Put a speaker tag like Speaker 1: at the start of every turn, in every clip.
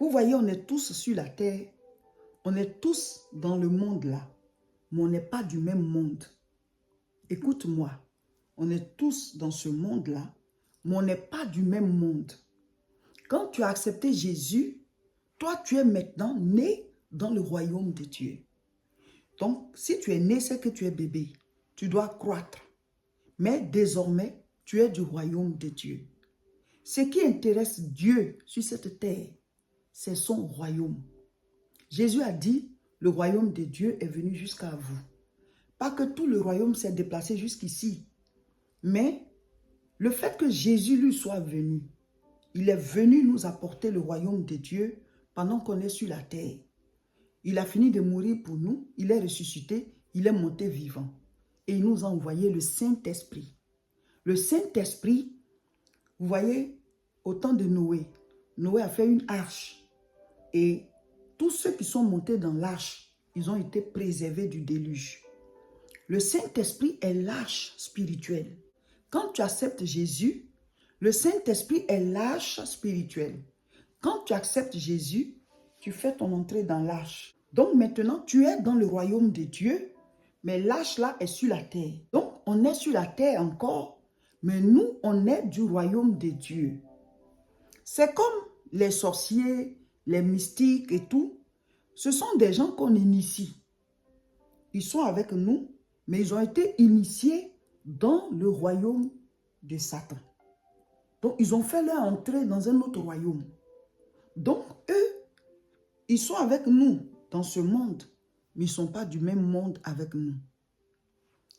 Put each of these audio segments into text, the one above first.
Speaker 1: Vous voyez, on est tous sur la terre. On est tous dans le monde là. Mais on n'est pas du même monde. Écoute-moi. On est tous dans ce monde-là, mais on n'est pas du même monde. Quand tu as accepté Jésus, toi, tu es maintenant né dans le royaume de Dieu. Donc, si tu es né, c'est que tu es bébé. Tu dois croître. Mais désormais, tu es du royaume de Dieu. Ce qui intéresse Dieu sur cette terre, c'est son royaume. Jésus a dit, le royaume de Dieu est venu jusqu'à vous. Pas que tout le royaume s'est déplacé jusqu'ici. Mais le fait que Jésus lui soit venu, il est venu nous apporter le royaume de Dieu pendant qu'on est sur la terre. Il a fini de mourir pour nous, il est ressuscité, il est monté vivant. Et il nous a envoyé le Saint-Esprit. Le Saint-Esprit, vous voyez, au temps de Noé, Noé a fait une arche. Et tous ceux qui sont montés dans l'arche, ils ont été préservés du déluge. Le Saint-Esprit est l'arche spirituelle. Quand tu acceptes Jésus, le Saint-Esprit est l'arche spirituelle. Quand tu acceptes Jésus, tu fais ton entrée dans l'arche. Donc maintenant, tu es dans le royaume de Dieu, mais l'arche là est sur la terre. Donc on est sur la terre encore, mais nous, on est du royaume de Dieu. C'est comme les sorciers, les mystiques et tout. Ce sont des gens qu'on initie. Ils sont avec nous, mais ils ont été initiés dans le royaume de Satan. Donc, ils ont fait leur entrée dans un autre royaume. Donc, eux, ils sont avec nous dans ce monde, mais ils ne sont pas du même monde avec nous.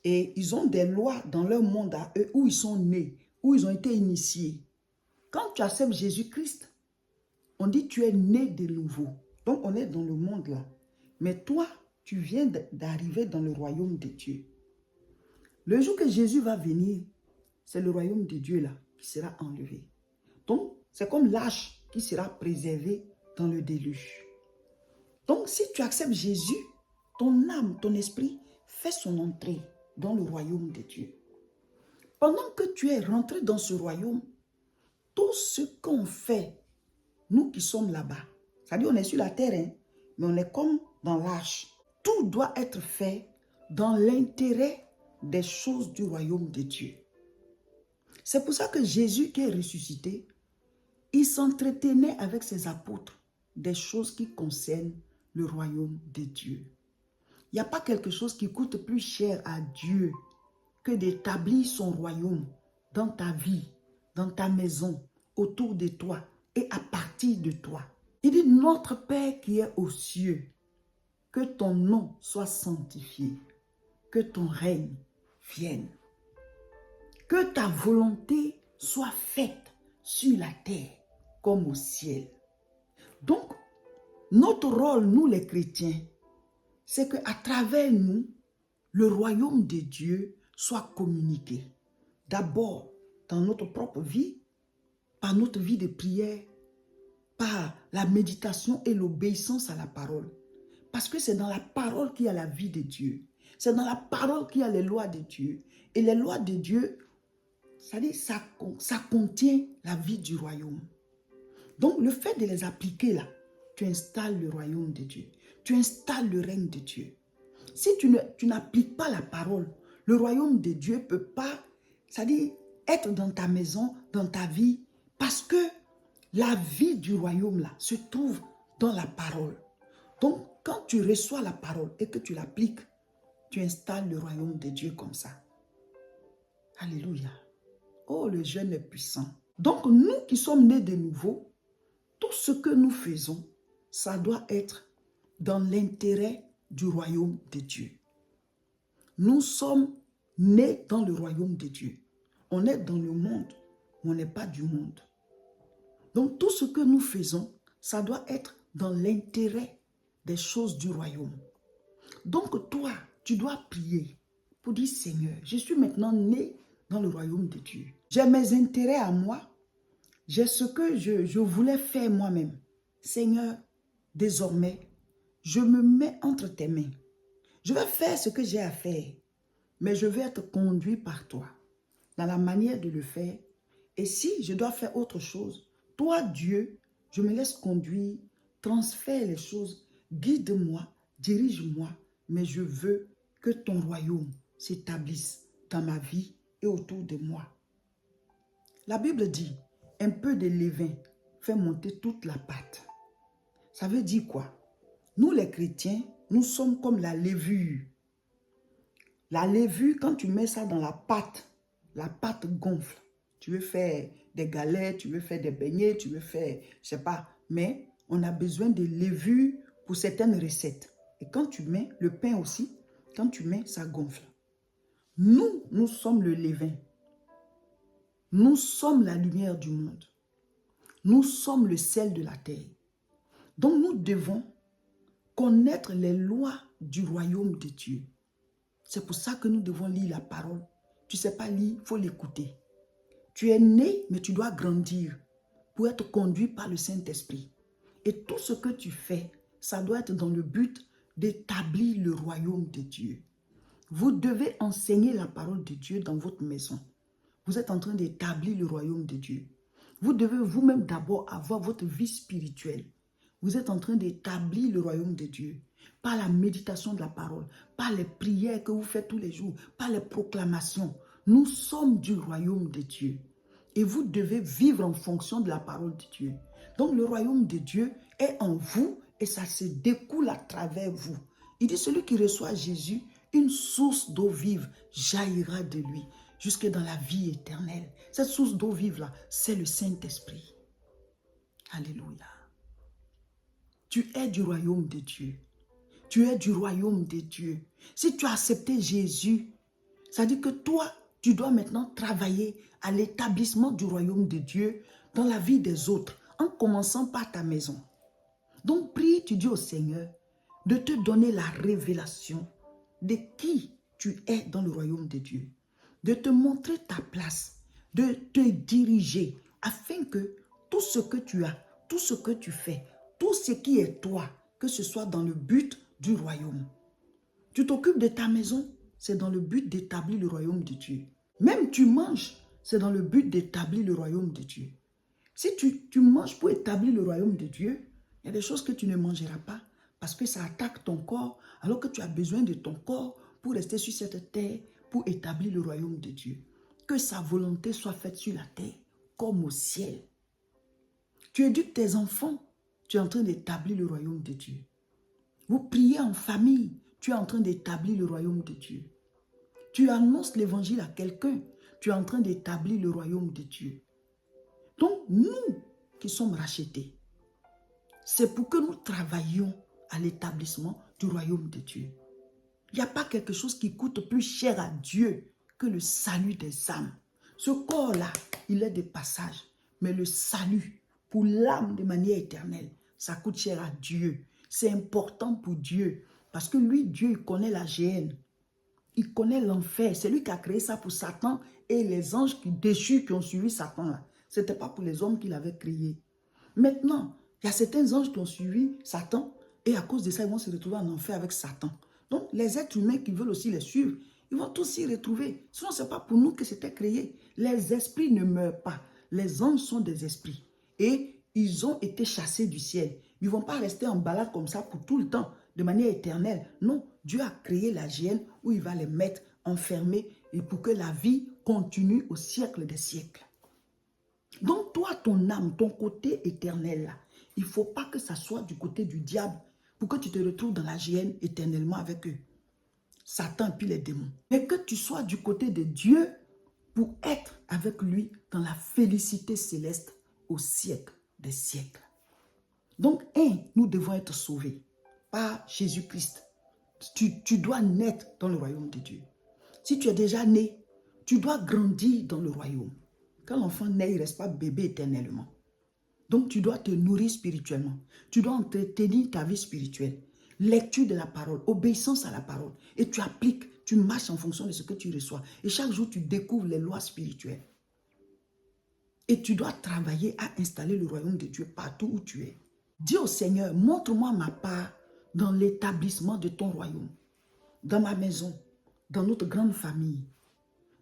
Speaker 1: Et ils ont des lois dans leur monde à eux, où ils sont nés, où ils ont été initiés. Quand tu acceptes Jésus-Christ, on dit tu es né de nouveau. Donc, on est dans le monde là. Mais toi, tu viens d'arriver dans le royaume de Dieu. Le jour que Jésus va venir, c'est le royaume de Dieu là qui sera enlevé. Donc, c'est comme l'arche qui sera préservée dans le déluge. Donc, si tu acceptes Jésus, ton âme, ton esprit fait son entrée dans le royaume de Dieu. Pendant que tu es rentré dans ce royaume, tout ce qu'on fait, nous qui sommes là-bas, c'est-à-dire on est sur la terre, hein, mais on est comme dans l'arche. Tout doit être fait dans l'intérêt des choses du royaume de Dieu. C'est pour ça que Jésus qui est ressuscité, il s'entretenait avec ses apôtres des choses qui concernent le royaume de Dieu. Il n'y a pas quelque chose qui coûte plus cher à Dieu que d'établir son royaume dans ta vie, dans ta maison, autour de toi et à partir de toi. Il dit, notre Père qui est aux cieux, que ton nom soit sanctifié, que ton règne vienne. Que ta volonté soit faite sur la terre comme au ciel. Donc, notre rôle, nous les chrétiens, c'est qu'à travers nous, le royaume de Dieu soit communiqué. D'abord, dans notre propre vie, par notre vie de prière, par la méditation et l'obéissance à la parole. Parce que c'est dans la parole qu'il y a la vie de Dieu. C'est dans la parole qu'il y a les lois de Dieu. Et les lois de Dieu, ça contient la vie du royaume. Donc, le fait de les appliquer là, tu installes le royaume de Dieu. Tu installes le règne de Dieu. Si tu n'appliques pas la parole, le royaume de Dieu ne peut pas, c'est-à-dire être dans ta maison, dans ta vie, parce que la vie du royaume là se trouve dans la parole. Donc, quand tu reçois la parole et que tu l'appliques, tu installes le royaume de Dieu comme ça. Alléluia. Oh, le jeûne est puissant. Donc, nous qui sommes nés de nouveau, tout ce que nous faisons, ça doit être dans l'intérêt du royaume de Dieu. Nous sommes nés dans le royaume de Dieu. On est dans le monde, mais on n'est pas du monde. Donc, tout ce que nous faisons, ça doit être dans l'intérêt des choses du royaume. Donc, toi, tu dois prier pour dire, Seigneur, je suis maintenant né dans le royaume de Dieu. J'ai mes intérêts à moi. J'ai ce que je voulais faire moi-même. Seigneur, désormais, je me mets entre tes mains. Je vais faire ce que j'ai à faire, mais je vais être conduit par toi dans la manière de le faire. Et si je dois faire autre chose, toi, Dieu, je me laisse conduire transfère les choses, guide-moi, dirige-moi, mais je veux que ton royaume s'établisse dans ma vie et autour de moi. La Bible dit, un peu de levain fait monter toute la pâte. Ça veut dire quoi? Nous les chrétiens, nous sommes comme la levure. La levure, quand tu mets ça dans la pâte gonfle. Tu veux faire des galets, tu veux faire des beignets, tu veux faire, je sais pas, mais on a besoin de levure pour certaines recettes. Et quand tu mets le pain aussi, quand tu mets, ça gonfle. Nous sommes le levain. Nous sommes la lumière du monde. Nous sommes le sel de la terre. Donc nous devons connaître les lois du royaume de Dieu. C'est pour ça que nous devons lire la parole. Tu ne sais pas lire, il faut l'écouter. Tu es né, mais tu dois grandir pour être conduit par le Saint-Esprit. Et tout ce que tu fais, ça doit être dans le but d'établir le royaume de Dieu. Vous devez enseigner la parole de Dieu dans votre maison. Vous êtes en train d'établir le royaume de Dieu. Vous devez vous-même d'abord avoir votre vie spirituelle. Vous êtes en train d'établir le royaume de Dieu par la méditation de la parole, par les prières que vous faites tous les jours, par les proclamations. Nous sommes du royaume de Dieu. Et vous devez vivre en fonction de la parole de Dieu. Donc le royaume de Dieu est en vous et ça se découle à travers vous. Il dit, celui qui reçoit Jésus, une source d'eau vive jaillira de lui jusque dans la vie éternelle. Cette source d'eau vive là, c'est le Saint-Esprit. Alléluia. Tu es du royaume de Dieu. Tu es du royaume de Dieu. Si tu as accepté Jésus, ça dit que toi, tu dois maintenant travailler à l'établissement du royaume de Dieu dans la vie des autres, en commençant par ta maison. Donc prie, tu dis au Seigneur de te donner la révélation de qui tu es dans le royaume de Dieu, de te montrer ta place, de te diriger, afin que tout ce que tu as, tout ce que tu fais, tout ce qui est toi, que ce soit dans le but du royaume. Tu t'occupes de ta maison, c'est dans le but d'établir le royaume de Dieu. Même tu manges, c'est dans le but d'établir le royaume de Dieu. Si tu manges pour établir le royaume de Dieu, il y a des choses que tu ne mangeras pas parce que ça attaque ton corps, alors que tu as besoin de ton corps pour rester sur cette terre, pour établir le royaume de Dieu. Que sa volonté soit faite sur la terre comme au ciel. Tu éduques tes enfants, tu es en train d'établir le royaume de Dieu. Vous priez en famille, tu es en train d'établir le royaume de Dieu. Tu annonces l'évangile à quelqu'un, tu es en train d'établir le royaume de Dieu. Donc, nous qui sommes rachetés, c'est pour que nous travaillions à l'établissement du royaume de Dieu. Il n'y a pas quelque chose qui coûte plus cher à Dieu que le salut des âmes. Ce corps-là, il est de passage, mais le salut pour l'âme de manière éternelle, ça coûte cher à Dieu. C'est important pour Dieu, parce que lui, Dieu, il connaît la géhenne. Il connaît l'enfer. C'est lui qui a créé ça pour Satan et les anges déchus qui ont suivi Satan. Là. Ce n'était pas pour les hommes qu'il avait créés. Maintenant, il y a certains anges qui ont suivi Satan et à cause de ça, ils vont se retrouver en enfer avec Satan. Donc, les êtres humains qui veulent aussi les suivre, ils vont tous s'y retrouver. Sinon, ce n'est pas pour nous que c'était créé. Les esprits ne meurent pas. Les anges sont des esprits. Et ils ont été chassés du ciel. Ils ne vont pas rester en balade comme ça pour tout le temps, de manière éternelle. Non, Dieu a créé la géhenne où il va les mettre enfermés et pour que la vie continue au siècle des siècles. Donc toi, ton âme, ton côté éternel, là, il ne faut pas que ça soit du côté du diable pour que tu te retrouves dans la géhenne éternellement avec eux. Satan et puis les démons. Mais que tu sois du côté de Dieu pour être avec lui dans la félicité céleste au siècle des siècles. Donc, nous devons être sauvés par Jésus-Christ. Tu dois naître dans le royaume de Dieu. Si tu es déjà né, tu dois grandir dans le royaume. Quand l'enfant naît, il ne reste pas bébé éternellement. Donc, tu dois te nourrir spirituellement. Tu dois entretenir ta vie spirituelle. Lecture de la parole, obéissance à la parole. Et tu appliques, tu marches en fonction de ce que tu reçois. Et chaque jour, tu découvres les lois spirituelles. Et tu dois travailler à installer le royaume de Dieu partout où tu es. Dis au Seigneur, montre-moi ma part dans l'établissement de ton royaume, dans ma maison, dans notre grande famille.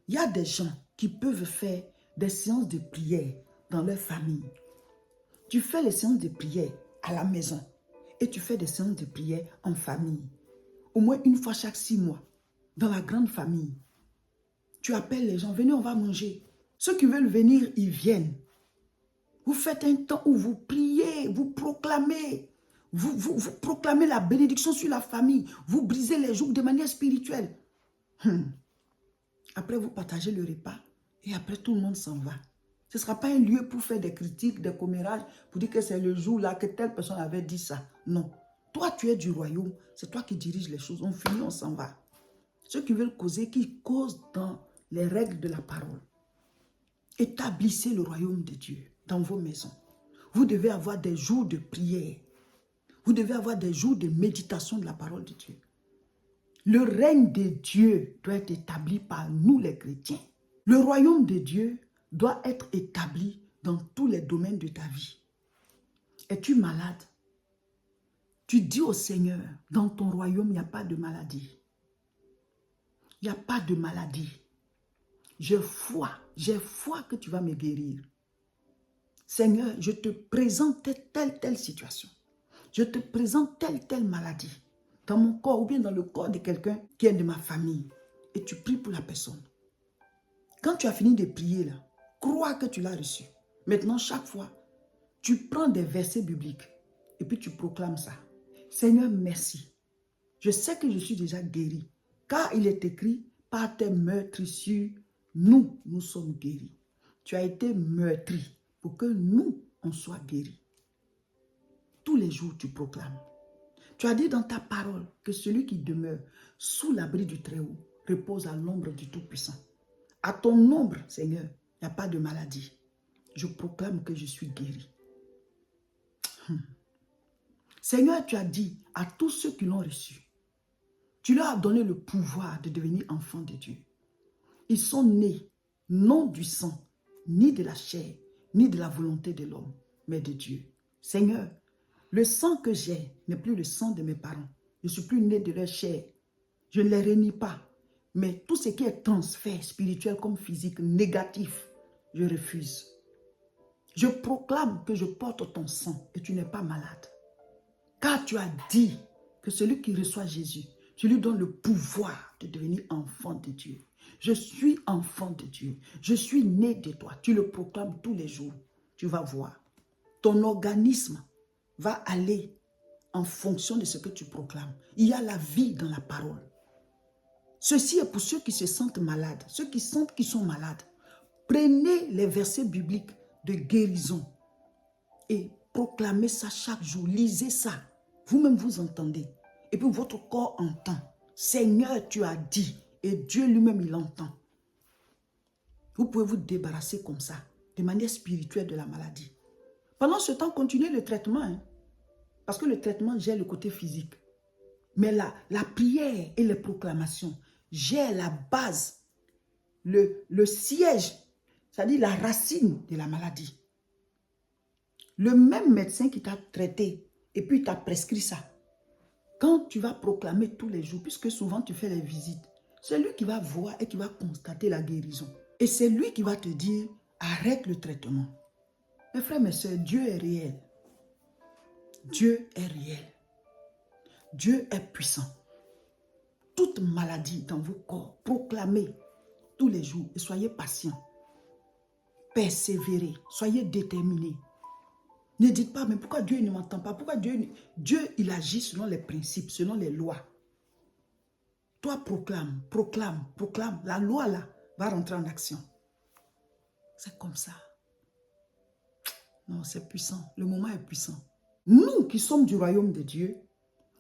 Speaker 1: Il y a des gens qui peuvent faire des séances de prière dans leur famille. Tu fais les séances de prière à la maison. et tu fais des séances de prière en famille. Au moins une fois chaque 6 mois, dans la grande famille. Tu appelles les gens, venez, on va manger. Ceux qui veulent venir, ils viennent. Vous faites un temps où vous priez, vous proclamez. Vous proclamez la bénédiction sur la famille. Vous brisez les jougs de manière spirituelle. Après, vous partagez le repas et après, tout le monde s'en va. Ce ne sera pas un lieu pour faire des critiques, des commérages, pour dire que c'est le jour là que telle personne avait dit ça. Non. Toi, tu es du royaume. C'est toi qui diriges les choses. On finit, on s'en va. Ceux qui veulent causer, qui causent dans les règles de la parole. Établissez le royaume de Dieu dans vos maisons. Vous devez avoir des jours de prière. Vous devez avoir des jours de méditation de la parole de Dieu. Le règne de Dieu doit être établi par nous les chrétiens. Le royaume de Dieu doit être établi dans tous les domaines de ta vie. Es-tu malade? Tu dis au Seigneur, dans ton royaume, il n'y a pas de maladie. Il n'y a pas de maladie. J'ai foi que tu vas me guérir. Seigneur, je te présente telle situation. Je te présente telle maladie dans mon corps ou bien dans le corps de quelqu'un qui est de ma famille. Et tu pries pour la personne. Quand tu as fini de prier là, crois que tu l'as reçu. Maintenant, chaque fois, tu prends des versets bibliques et puis tu proclames ça. Seigneur, merci. Je sais que je suis déjà guéri. Car il est écrit, par tes meurtrissures, nous sommes guéris. Tu as été meurtri pour que nous, on soit guéris. Tous les jours, tu proclames. Tu as dit dans ta parole que celui qui demeure sous l'abri du Très-Haut repose à l'ombre du Tout-Puissant. À ton ombre, Seigneur, il n'y a pas de maladie. Je proclame que je suis guéri. Seigneur, tu as dit à tous ceux qui l'ont reçu, tu leur as donné le pouvoir de devenir enfants de Dieu. Ils sont nés, non du sang, ni de la chair, ni de la volonté de l'homme, mais de Dieu. Seigneur, le sang que j'ai n'est plus le sang de mes parents. Je ne suis plus né de leur chair. Je ne les renie pas. Mais tout ce qui est transfert spirituel comme physique, négatif, je refuse. Je proclame que je porte ton sang et tu n'es pas malade. Car tu as dit que celui qui reçoit Jésus, tu lui donnes le pouvoir de devenir enfant de Dieu. Je suis enfant de Dieu. Je suis né de toi. Tu le proclames tous les jours. Tu vas voir. Ton organisme va aller en fonction de ce que tu proclames. Il y a la vie dans la parole. Ceci est pour ceux qui se sentent malades, ceux qui sentent qu'ils sont malades. Prenez les versets bibliques de guérison et proclamez ça chaque jour. Lisez ça. Vous-même vous entendez. Et puis votre corps entend. Seigneur, tu as dit. Et Dieu lui-même, il entend. Vous pouvez vous débarrasser comme ça, de manière spirituelle de la maladie. Pendant ce temps, continuez le traitement. Parce que le traitement gère le côté physique. Mais la prière et les proclamations gèrent la base, le siège, c'est-à-dire la racine de la maladie. Le même médecin qui t'a traité et puis t'a prescrit ça, quand tu vas proclamer tous les jours, puisque souvent tu fais les visites, c'est lui qui va voir et qui va constater la guérison. Et c'est lui qui va te dire, arrête le traitement. Mes frères, mes soeurs, Dieu est réel. Dieu est réel. Dieu est puissant. Toute maladie dans vos corps, proclamez tous les jours et soyez patients. Persévérez, soyez déterminés. Ne dites pas, mais pourquoi Dieu ne m'entend pas? Pourquoi Dieu, il agit selon les principes, selon les lois. Toi, proclame. La loi, là, va rentrer en action. C'est comme ça. Non, c'est puissant. Le moment est puissant. Nous qui sommes du royaume de Dieu,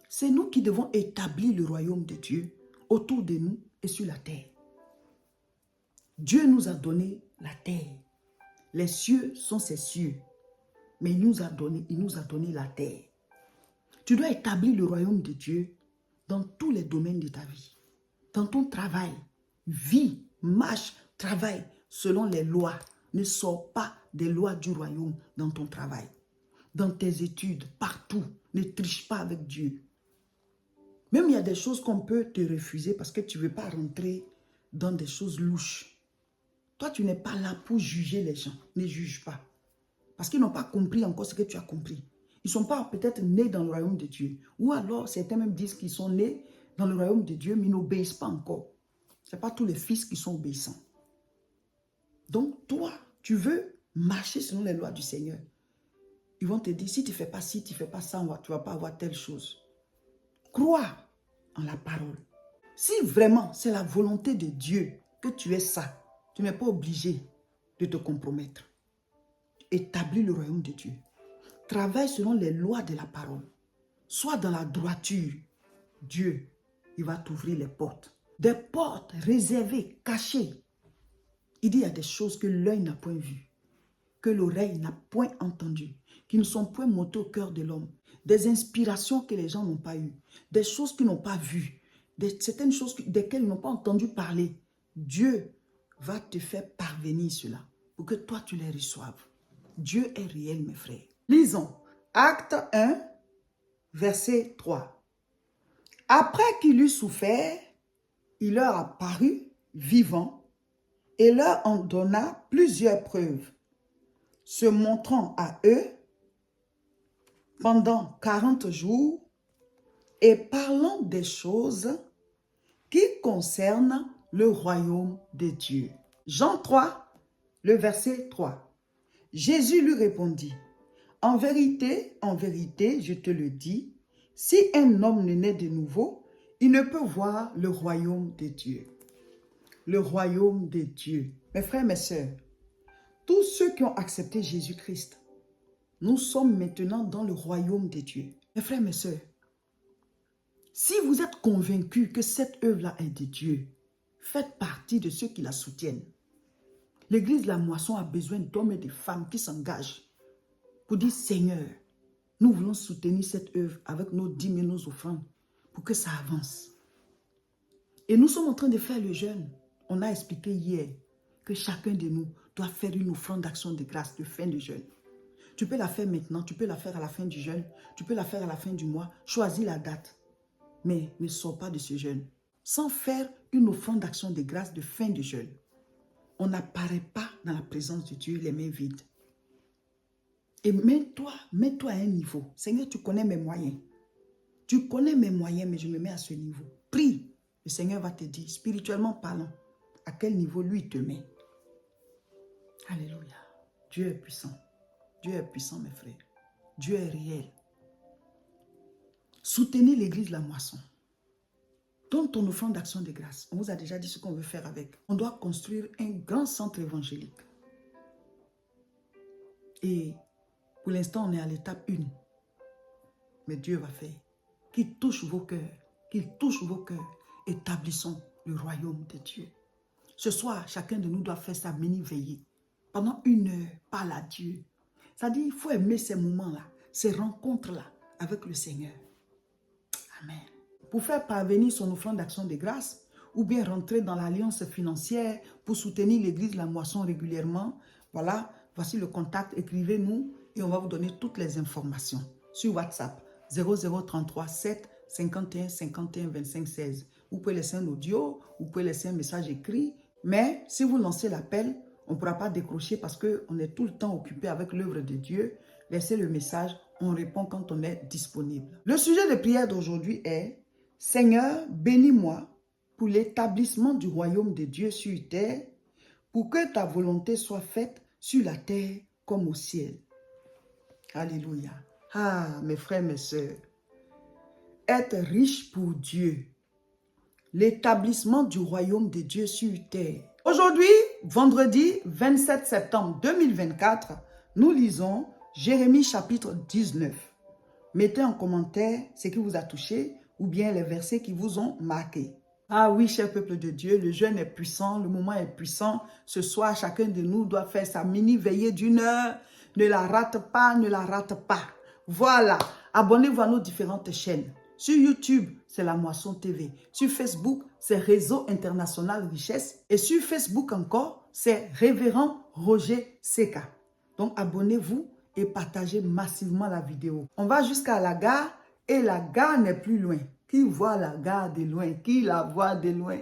Speaker 1: c'est nous qui devons établir le royaume de Dieu autour de nous et sur la terre. Dieu nous a donné la terre. Les cieux sont ses cieux. Mais il nous a donné la terre. Tu dois établir le royaume de Dieu dans tous les domaines de ta vie. Dans ton travail, vis, marche, travaille selon les lois. Ne sors pas des lois du royaume dans ton travail. Dans tes études, partout. Ne triche pas avec Dieu. Même il y a des choses qu'on peut te refuser parce que tu ne veux pas rentrer dans des choses louches. Toi, tu n'es pas là pour juger les gens. Ne juge pas. Parce qu'ils n'ont pas compris encore ce que tu as compris. Ils ne sont pas peut-être nés dans le royaume de Dieu. Ou alors, certains même disent qu'ils sont nés dans le royaume de Dieu, mais ils n'obéissent pas encore. Ce n'est pas tous les fils qui sont obéissants. Donc, toi, tu veux marcher selon les lois du Seigneur. Ils vont te dire, si tu ne fais pas ci, tu ne fais pas ça, tu ne vas pas avoir telle chose. Crois en la parole. Si vraiment c'est la volonté de Dieu que tu es ça, tu n'es pas obligé de te compromettre. Établis le royaume de Dieu. Travaille selon les lois de la parole. Sois dans la droiture. Dieu, il va t'ouvrir les portes. Des portes réservées, cachées. Il dit, il y a des choses que l'œil n'a point vues, que l'oreille n'a point entendues, qui ne sont point montées au cœur de l'homme. Des inspirations que les gens n'ont pas eues, des choses qu'ils n'ont pas vues, certaines choses desquelles ils n'ont pas entendu parler. Dieu va te faire parvenir cela pour que toi tu les reçoives. Dieu est réel, mes frères. Lisons Acte 1, verset 3. Après qu'il eut souffert, il leur apparut vivant et leur en donna plusieurs preuves, se montrant à eux pendant 40 jours et parlant des choses qui concernent le royaume de Dieu. Jean 3, le verset 3. Jésus lui répondit, en vérité, je te le dis, si un homme ne naît de nouveau, il ne peut voir le royaume de Dieu. Le royaume de Dieu. Mes frères, mes sœurs, tous ceux qui ont accepté Jésus-Christ, nous sommes maintenant dans le royaume de Dieu. Mes frères, mes sœurs, si vous êtes convaincus que cette œuvre-là est de Dieu, faites partie de ceux qui la soutiennent. L'église La Moisson a besoin d'hommes et de femmes qui s'engagent pour dire, Seigneur, nous voulons soutenir cette œuvre avec nos dîmes et nos offrandes pour que ça avance. Et nous sommes en train de faire le jeûne. On a expliqué hier que chacun de nous doit faire une offrande d'action de grâce de fin de jeûne. Tu peux la faire maintenant, tu peux la faire à la fin du jeûne, tu peux la faire à la fin du mois. Choisis la date. Mais ne sors pas de ce jeûne sans faire une offrande d'action de grâce de fin de jeûne. On n'apparaît pas dans la présence de Dieu les mains vides. Et mets-toi à un niveau. Seigneur, tu connais mes moyens. Tu connais mes moyens, mais je me mets à ce niveau. Prie. Le Seigneur va te dire, spirituellement parlant, à quel niveau lui te met. Alléluia. Dieu est puissant. Dieu est puissant, mes frères. Dieu est réel. Soutenez l'église La Moisson. Donne ton offrande d'action de grâce. On vous a déjà dit ce qu'on veut faire avec. On doit construire un grand centre évangélique. Et pour l'instant, on est à l'étape 1. Mais Dieu va faire. Qu'il touche vos cœurs. Qu'il touche vos cœurs. Établissons le royaume de Dieu. Ce soir, chacun de nous doit faire sa mini-veillée. Pendant 1 heure, parle à Dieu. C'est-à-dire, il faut aimer ces moments-là, ces rencontres-là avec le Seigneur. Amen. Pour faire parvenir son offrande d'action de grâce, ou bien rentrer dans l'alliance financière pour soutenir l'église La Moisson régulièrement, voilà, voici le contact, écrivez-nous et on va vous donner toutes les informations sur WhatsApp 0033 7 51 51 25 16. Vous pouvez laisser un audio, vous pouvez laisser un message écrit, mais si vous lancez l'appel, on ne pourra pas décrocher parce qu'on est tout le temps occupé avec l'œuvre de Dieu. Laissez le message, on répond quand on est disponible. Le sujet de prière d'aujourd'hui est « Seigneur, bénis-moi pour l'établissement du royaume de Dieu sur terre, pour que ta volonté soit faite sur la terre comme au ciel. » Alléluia. Ah, mes frères, mes sœurs, être riche pour Dieu, l'établissement du royaume de Dieu sur terre. Aujourd'hui, vendredi 27 septembre 2024, nous lisons Jérémie chapitre 19. Mettez en commentaire ce qui vous a touché ou bien les versets qui vous ont marqué. Ah oui, cher peuple de Dieu, le jeûne est puissant, le moment est puissant. Ce soir, chacun de nous doit faire sa mini-veillée d'1 heure. Ne la rate pas, ne la rate pas. Voilà, abonnez-vous à nos différentes chaînes. Sur YouTube, c'est La Moisson TV. Sur Facebook, c'est Réseau International Richesse. Et sur Facebook encore, c'est Révérend Roger Seka. Donc, abonnez-vous et partagez massivement la vidéo. On va jusqu'à la gare et la gare n'est plus loin. Qui voit la gare de loin? Qui la voit de loin?